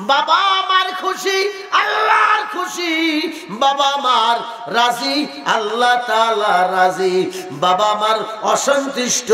বাবা আমার খুশি, আল্লাহর খুশি, বাবা আমার রাজি, আল্লাহ তাআলা রাজি, বাবা আমার অসন্তুষ্ট,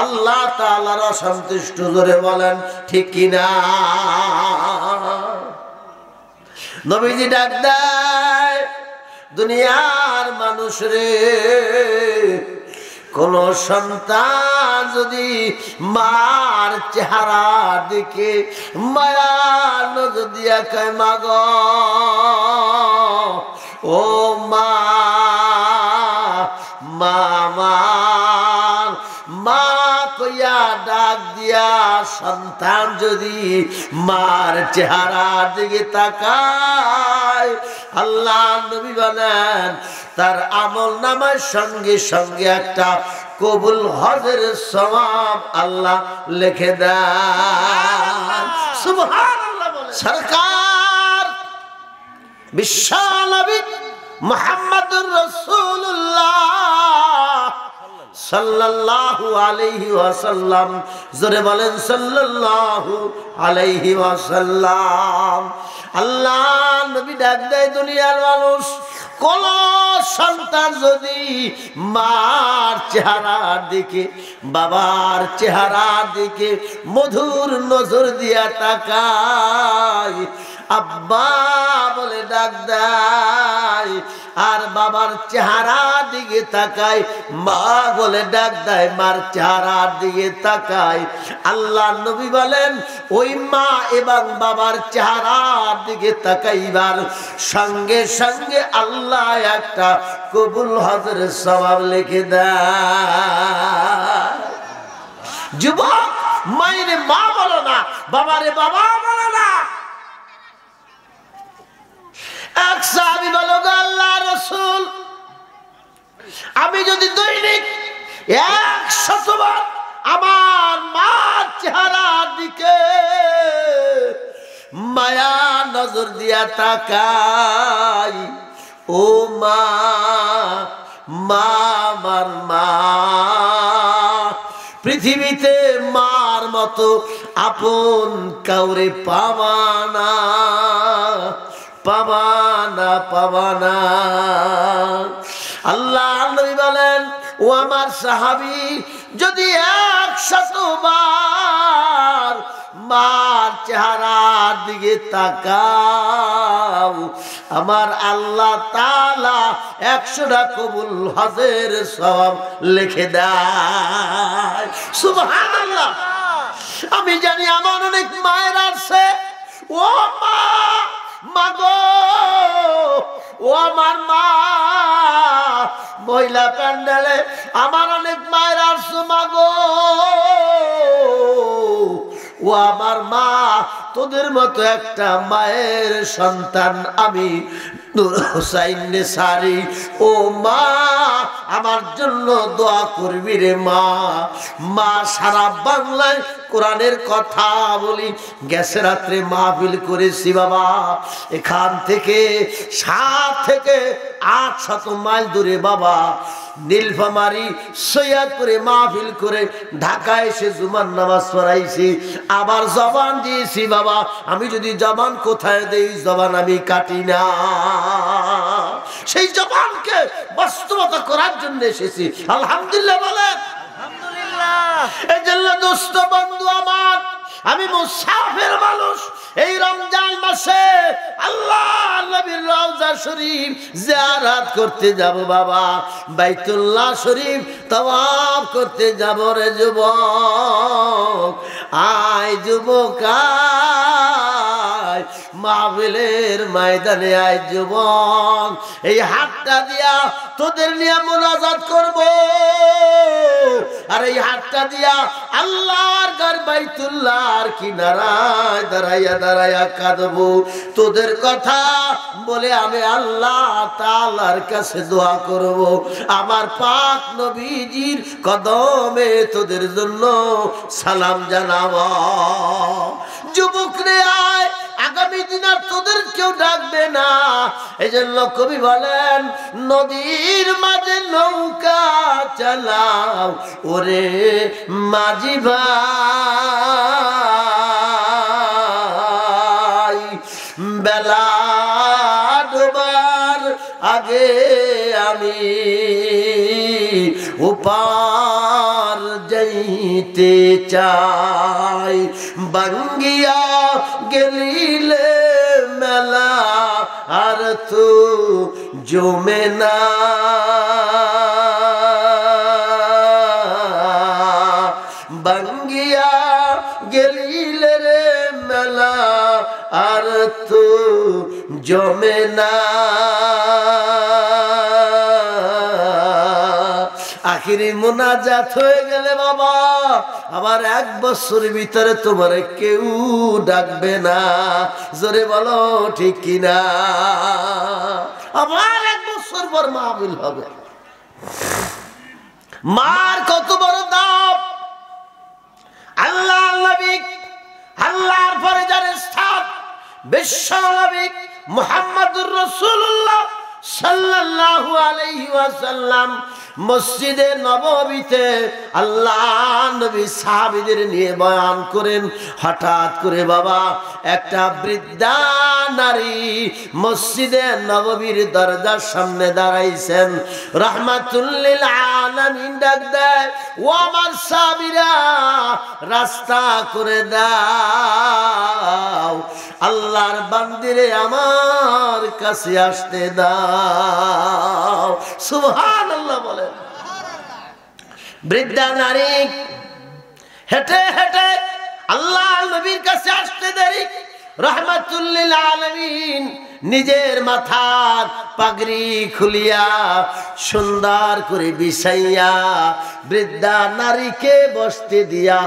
আল্লাহ তাআলার অসন্তুষ্ট। জোরে বলেন ঠিক কিনা? নবীজি ডাক দেয়, দুনিয়ার মানুষ রে, কোন সন্তান যদি মার চেহারার দিকে মায়া নজর দিয়া কয় মা গো, ও মা, মা মা কইয়া ডাক দিয়া সন্তান যদি মার চেহারার দিকে তাকায়, আল্লাহ নবী বলেন তার আমল নামার সঙ্গে সঙ্গে একটা কবুল হজের সওয়াব আল্লাহ লিখে দেন। সুবহানাল্লাহ বলেন। সরকার বিশ্বনবী মুহাম্মদুর রাসূলুল্লাহ সাল্লাল্লাহু আলাইহি ওয়াসাল্লাম, জোরে বলেন সাল্লাল্লাহু আলাইহি ওয়াসাল্লাম। আল্লাহ নবী ডাক দেয়, দুনিয়ার মানুষ, কোন সন্তান যদি মার চেহারার দিকে বাবার চেহারার দিকে মধুর নজর দিয়া তাকায়, আব্বা বলে ডাক দেয়, আর বাবার চেহারার দিকে তাকায় মা বলে ডাক দেয়, মার চেহারার দিকে তাকায়, আল্লাহ নবী বলেন ওই মা এবং বাবার চেহারার দিকে তাকাইবার সঙ্গে সঙ্গে আল্লাহ একটা কবুল হজের সওয়াব লিখে দেয়। যুবক, মায়ের মা বলো না, বাবারে বাবা বলো না। এক সাহাবী বলো, আল্লাহর রাসূল, আমি যদি দৈনিক 100 বার আমার মার চেহারার দিকে মায়া নজর দিয়া তাকাই, ও মা, মা আমার মা, পৃথিবীতে মার মতো আপন কাউরে পাবানা, পাবানা, পাবানা। আল্লাহ নবী বলেন, ও আমার সাহাবী, যদি 100 বার মার চেহারার দিকে তাকাও, আমার আল্লাহ তাআলা 100টা কবুল হজের সওয়াব লিখে দেয়। সুবহানাল্লাহ। আমি জানি আমার অনেক মায়ের আছে, ও মা, মা গো, ও আমার মা, মহিলা প্যান্ডেলে আমার অনেক মায়ের আসছে, মা গো, ও আমার মা, তোদের মতো একটা মায়ের সন্তান আমি নূর হোসাইন নেসারি, ও মা, আমার জন্য দোয়া করবি রে মা। মা, সারা বাংলায় কোরআনের কথা বলি, গেছে রাত্রে মাহফিল করেছি বাবা, এখান থেকে 7 থেকে 800 মাইল দূরে বাবা, নীলফামারী সৈয়দপুরে মাহফিল করে ঢাকায় এসে জুমার নামাজ পড়াইছি, আবার জবান দিয়েছি বাবা, আমি যদি জবান কোথায় দেই, জবান আমি কাটি না, সেই জবানকে বাস্তবতা করার জন্য এসেছি। আলহামদুলিল্লাহ বলেন। এই জন্য দোস্ত বন্ধু আমার, আমি মুসাফির মানুষ, এই রমজান মাসে আল্লাহ নবীর রওজা শরীফ জিয়ারত করতে যাব বাবা, বাইতুল্লাহ শরীফ তাওয়াফ করতে যাব রে যুবক, আয় যুবক আয়, মাহফিলের ময়দানে আয় যুবক, এই হাতটা দিয়া তোদের নিয়ে মুনাজাত করব, আর এই হাতটা দিয়া আল্লাহর ঘর বাইতুল্লাহর কিনারায় দাঁড়াইয়া দাঁড়াইয়া কাঁদবো, তোদের কথা বলে আমি আল্লাহ তাআলার কাছে দোয়া করব, আমার পাক নবীজির কদমে তোদের জন্য সালাম জানাবো। যুবক রে আয়, আগামী দিন আর তোদের কেউ ডাকবে না, এই জন্য কবি বলেন, নদীর মাঝে নৌকা চালাও ওরে মাঝি ভাই, বেলা ডোবার আগে আমি উপার যাইতে চাই। বাঙ্গিয়া গেলিলে মেলা আর তো জমে না, বাঙ্গিয়া গেলিলে রে মেলা আর তো জমে না। আখিরি মোনাজাত হয়ে গেলে বাবা আবার 1 বছর ভিতরে তোমার কেউ ডাকবে না। জোরে বলো ঠিক কিনা? আবার 1 বছর পর মাহফিল হবে। মার কত বড় দাম! আল্লাহ নবী, আল্লাহর পরে যার স্থান বিশ্ব নবী মুহাম্মদুর রাসূলুল্লাহ সাল্লাল্লাহু আলাইহি ওয়াসাল্লাম মসজিদে নববীতে আল্লাহ নবী সাহাবীদের নিয়ে বয়ান করেন। হঠাৎ করে বাবা একটা বৃদ্ধা নারী মসজিদে নববীর দরজার সামনে দাঁড়াইছেন। রাহমাতুল লিল আলামিন ডাক দেয়, ও আমার সাহাবীরা রাস্তা করে দাও, আল্লাহর বান্দিরে আমার কাছে আসতে দাও। সুবহানাল্লাহ বলে। বৃদ্ধা নারী হেঁটে হেঁটে আল্লাহ নবীর কাছে আসতে দেরি। রাহমাতুল লিল আলামিন নিজের মাথার পাগড়ি খুলিয়া সুন্দর করে বিছাইয়া বৃদ্ধা নারীকে বসতে দিয়া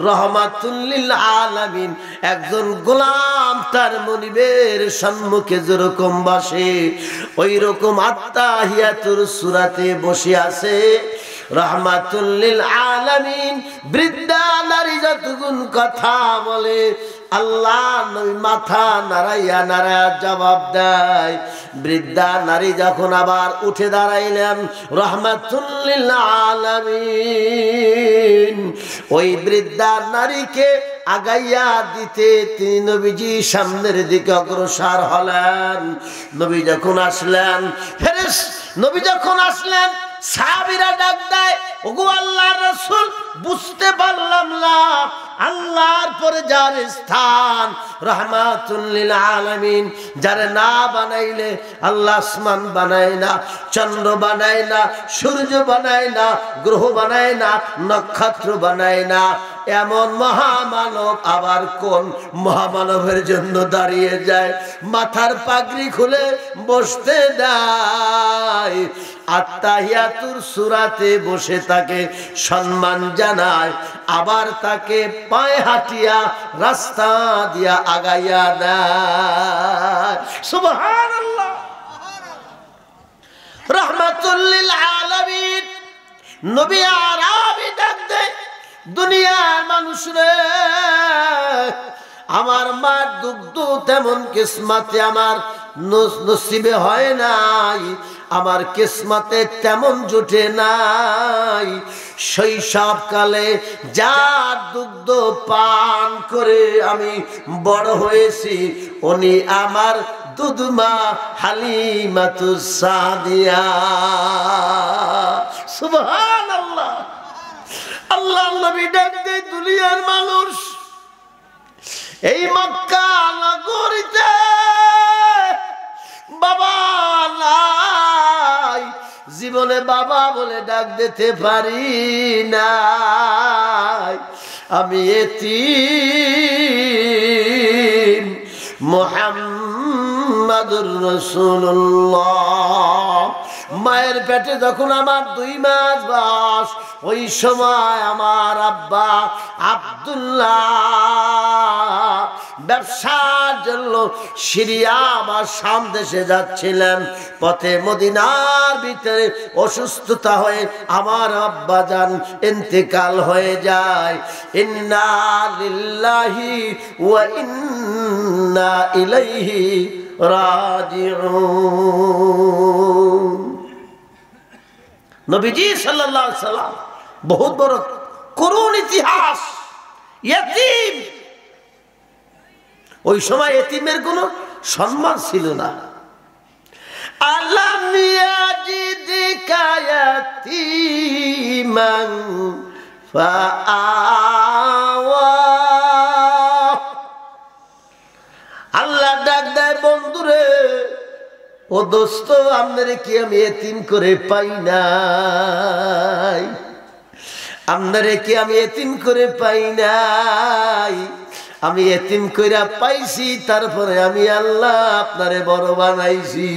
রাহমাতুল লিল আলামিন একজন গোলাম তার মনিবের সম্মুখে যেরকম বসে ওই রকম আত্তাহিয়াতুর সূরাতে বসে আছে। রাহমাতুল লিল আলামিন বৃদ্ধা নারী যতগুণ কথা বলে আল্লাহ নবী মাথা নাড়াইয়া নাড়াইয়া জবাব দেয়। বৃদ্ধা নারী যখন আবার উঠে দাঁড়াইলেন, রাহমাতুল লিল আলামিন ওই বৃদ্ধা নারীকে আগাইয়া দিতে তিনি নবীজি সামনের দিকে অগ্রসর হলেন। নবী যখন আসলেন, নবী যখন আসলেন সাহাবীরা ডাক দেয়, ওগো আল্লাহর রাসূল বুঝতে পারলাম না আল্লাহর পরে যার স্থান রাহমাতুল লিল আলামিন, যারে না বানাইলে আল্লাহ আসমান বানায় না, চন্দ্র বানায় না, সূর্য বানায় না, গ্রহ বানায় না, নক্ষত্র বানায় না, এমন মহামানব আবার কোন মহামানবের জন্য দাঁড়িয়ে যায়, মাথার পাগড়ি খুলে বসতে দেয়, আত্তাহিয়াতুর সূরাতে বসে তাকে সম্মান জানায়, আবার তাকে পায়ে হাঁটিয়া রাস্তা দিয়া আগাইয়া দেয়। সুবহানাল্লাহ। রাহমাতুল লিল আলামিন নবী আরবি ডাক দেয়, দুনিয়ার মানুষ রে, আমার মার দুগ্ধ তেমন কিসমতে আমার নসিবে হয় নাই, আমার কিসমতে তেমন জুটে নাই। শৈশবকালে যার দুগ্ধ পান করে আমি বড় হয়েছি উনি আমার দুধমা হালিমাতুস সাদিয়া। সুবহানাল্লাহ। আল্লাহ নবী ডাক দেয়, দুনিয়ার মানুষ, এই মক্কা নগরীতে বাবা নাই, জীবনে বাবা বলে ডাক দিতে পারি নাই, আমি এতিম মুহাম্মাদুর রাসূলুল্লাহ। মায়ের পেটে যখন আমার 2 মাস বয়স, ওই সময় আমার আব্বা আব্দুল্লাহ ব্যবসার জন্য সিরিয়া বা শাম দেশে যাচ্ছিলেন। পথে মদিনার ভিতরে অসুস্থতা হয়ে আমার আব্বা জান ইন্তেকাল হয়ে যায়। ইন্না লিল্লাহি ওয়া ইন্না ইলাইহি রাজিউন। নবীজি সাল্লাল্লাহু আলাইহি সাল্লাম বহুত বড় করুণ ইতিহাস। ইতিম, ওই সময় এতিমের কোনো সম্মান ছিল না। আলাম ইয়াজিদিকা ইয়াতীমান ফাআওয়া। আল্লাহ ডাক দেয়, বন্ধুরে, ও দোস্ত, আপনারে কি আমি এতিম করে পাই নাই? আপনারে কি আমি এতিম করে পাই নাই? আমি এতিম কইরা পাইছি, তারপরে আমি আল্লাহ আপনারে বড় বানাইছি।